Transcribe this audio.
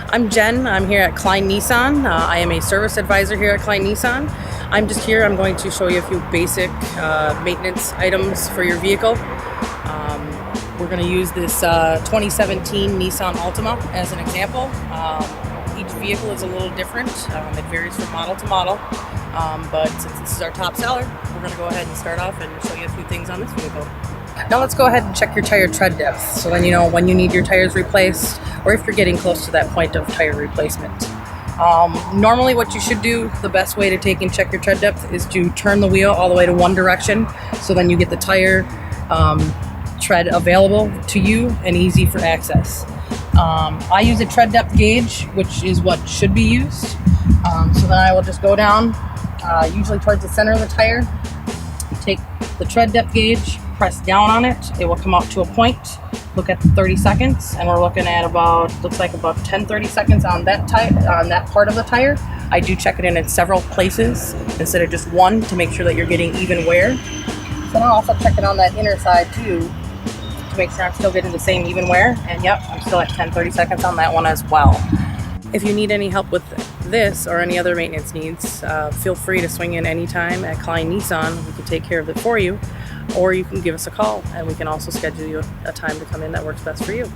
I'm Jen. I'm here at Kline Nissan. I am a service advisor here at Kline Nissan. I'm just here. I'm going to show you a few basic maintenance items for your vehicle. We're going to use this 2017 Nissan Altima as an example. Each vehicle is a little different. It varies from model to model. But since this is our top seller, we're going to go ahead and start off and show you a few things on this vehicle. Now let's go ahead and check your tire tread depth, so then you know when you need your tires replaced or if you're getting close to that point of tire replacement. Normally what you should do, the best way to take and check your tread depth is to turn the wheel all the way to one direction, so then you get the tire tread available to you and easy for access. I use a tread depth gauge, which is what should be used. So then I will just go down, usually towards the center of the tire, take the tread depth gauge, press down on it, it will come out to a point, look at the 30 seconds, and we're looking at looks like about 10-30 seconds on that part of the tire. I do check it in several places instead of just one to make sure that you're getting even wear. So now I'll also check it on that inner side too to make sure I'm still getting the same even wear, and yep, I'm still at 10-30 seconds on that one as well. If you need any help with this or any other maintenance needs, feel free to swing in anytime at Kline Nissan. We can take care of it for you, or you can give us a call and we can also schedule you a time to come in that works best for you.